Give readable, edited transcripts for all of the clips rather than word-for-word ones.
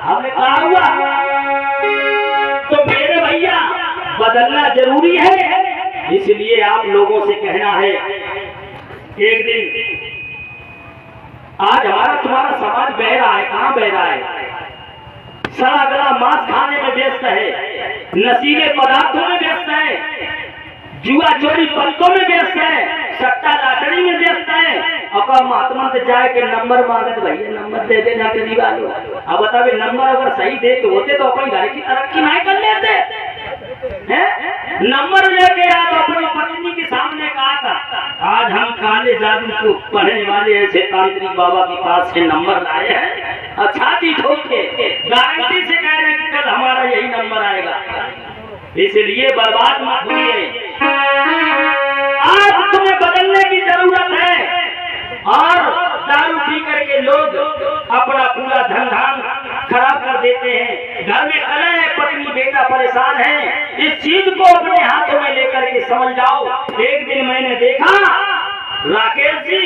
हमने कहा हुआ तो मेरे भैया बदलना जरूरी है, इसलिए आप लोगों से कहना है एक दिन आज हमारा तुम्हारा समाज बह रहा है। कहाँ बह रहा है? सड़ा गला मांस खाने में व्यस्त है, नशीले पदार्थों में व्यस्त है, जुआ चोरी पत्तों में व्यस्त है, सट्टा लाटरी में व्यस्त है। अब महात्मा से जाए के नंबर मांगे तो भैया नंबर दे देना गरीब वालों। अब बताओ नंबर अगर सही दे तो होते तो अपनी घर की तरक्की नहीं कर लेते हैं? नंबर लेके आप अपनी पत्नी के सामने कहा था आज हम काले जादू को पढ़ने वाले ऐसे तांत्रिक बाबा के पास से नंबर लाए हैं, अच्छा चीज ठोक के गारंटी से कह रहे हैं कि कल हमारा यही नंबर आएगा, इसलिए बर्बाद मत होइए। आज तुम्हें बदलने की जरूरत है। और दारू पी करके लोग अपना पूरा धन धान खराब कर देते हैं, घर में कलह है, पत्नी बेटा परेशान है। इस चीज को अपने हाथों में लेकर के समझ जाओ। एक दिन मैंने देखा राकेश जी,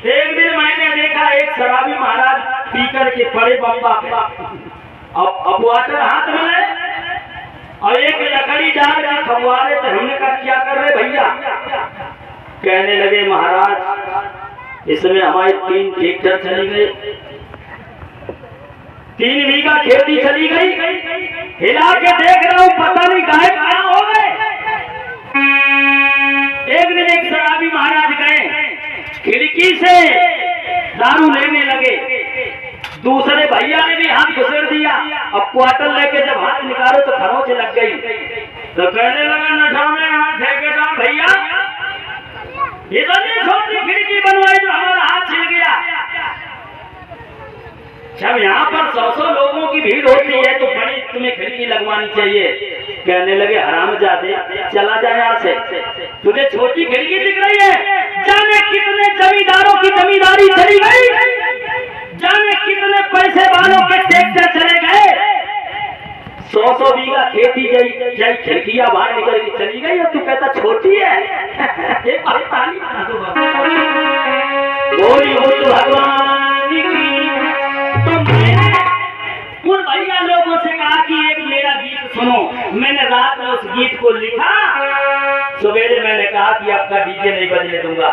एक दिन मैंने देखा एक शराबी महाराज पी करके पड़े बम्बा पे, अब वाटर हाथ में है और एक लकड़ी डाल के खंवारे। तो हमने कहा क्या कर रहे भैया? कहने लगे महाराज इसमें हमारी 3 ट्रैक्टर चली गई, 3 बीघा खेती चली गई, हिला के देख रहा हूँ पता नहीं गाय कहाँ हो गए। एक दिन एक शराबी महाराज गए, खिड़की से दारू लेने लगे, दूसरे भैया ने भी हाथ घुसेड़ दिया। अब क्वार्टर लेके जब हाथ निकालो तो खरोंच लग गई। तो कहने लगा नशा में हाथ ठेकेदार भैया इतनी छोटी खिड़की बनवाई जो हमारा हाथ छिल गया। जब यहाँ पर 100 लोगों की भीड़ होती है तो बड़ी तुम्हें खिड़की लगवानी चाहिए। कहने लगे हरामजादे चला जाए यहाँ से, तुझे छोटी खिड़की दिख रही है? जाने कितने जमींदारों की जमींदारी चली गई, जाने कितने पैसे वालों के ट्रैक्टर चले गए, 100 बीघा खेती जय खिड़कियां बाहर निकल के चली गई और तू कहता छोटी है। बोली हो तो भगवान की। तो मैंने उन भैया लोगों से कहा कि एक मेरा गीत सुनो। मैंने रात में उस गीत को लिखा, सवेरे मैंने कहा कि आपका डीजे नहीं बजने दूंगा,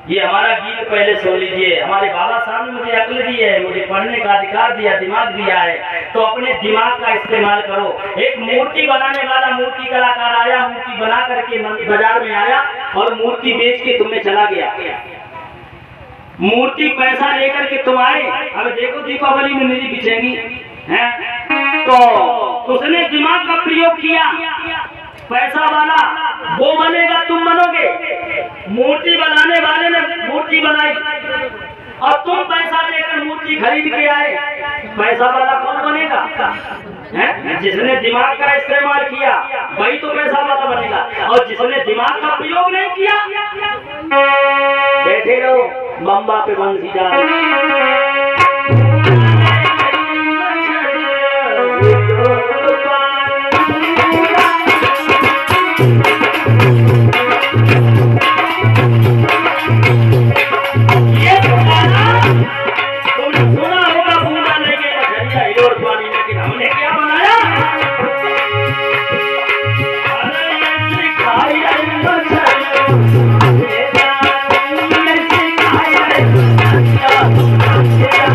ये हमारा गीत पहले सुन लीजिए। हमारे बाबा साहब ने मुझे अक्ल दी है, मुझे पढ़ने का अधिकार दिया, दिमाग दिया है, तो अपने दिमाग का इस्तेमाल करो। एक मूर्ति बनाने वाला मूर्ति कलाकार आया, मूर्ति बना करके बाजार में आया और मूर्ति बेच के तुम्हें चला गया। मूर्ति पैसा लेकर के तुम आए, अब देखो दीपावली में मेरी बिछेंगी है, तो उसने दिमाग का प्रयोग किया। पैसा वाला वो बनेगा, तुम बनोगे। मूर्ति बनाने वाले ने मूर्ति बनाई और तुम पैसा देकर मूर्ति खरीद के आए, पैसा वाला कौन बनेगा? जिसने दिमाग का इस्तेमाल किया वही तो पैसा वाला बनेगा, और जिसने दिमाग का प्रयोग नहीं किया बैठे रहो बम्बा पे बंसी जा Yeah.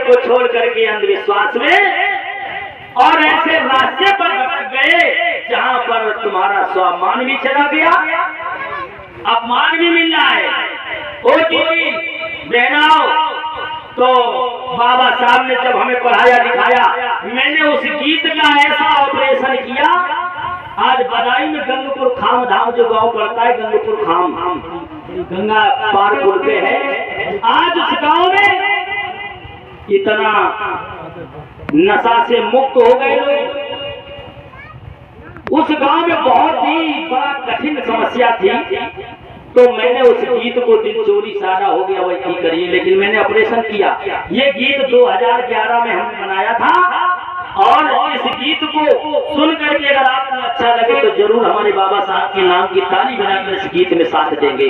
को छोड़ करके अंधविश्वास में और ऐसे रास्ते पर भटक गए जहां पर तुम्हारा स्वाभिमान भी चला गया, अपमान भी मिल रहा है। ओ दीदी बहनाओ, तो बाबा साहब ने जब हमें पढ़ाया लिखाया, मैंने उस गीत का ऐसा ऑपरेशन किया। आज बदाई में गंगपुर खाम धाम जो गांव पड़ता है, गंगपुर खाम गंगा पार पुल पे है, आज उस गांव में इतना नशा से मुक्त हो गए लोग। उस गांव में बहुत ही बड़ा कठिन समस्या थी, तो मैंने उस गीत को दिल चोरी सारा हो गया वही ठीक करिए, लेकिन मैंने ऑपरेशन किया। ये गीत 2011 में हमने बनाया था, और इस गीत को सुन करके अगर आपको अच्छा लगे तो जरूर हमारे बाबा साहब के नाम की ताली बनाकर इस गीत में साथ देंगे।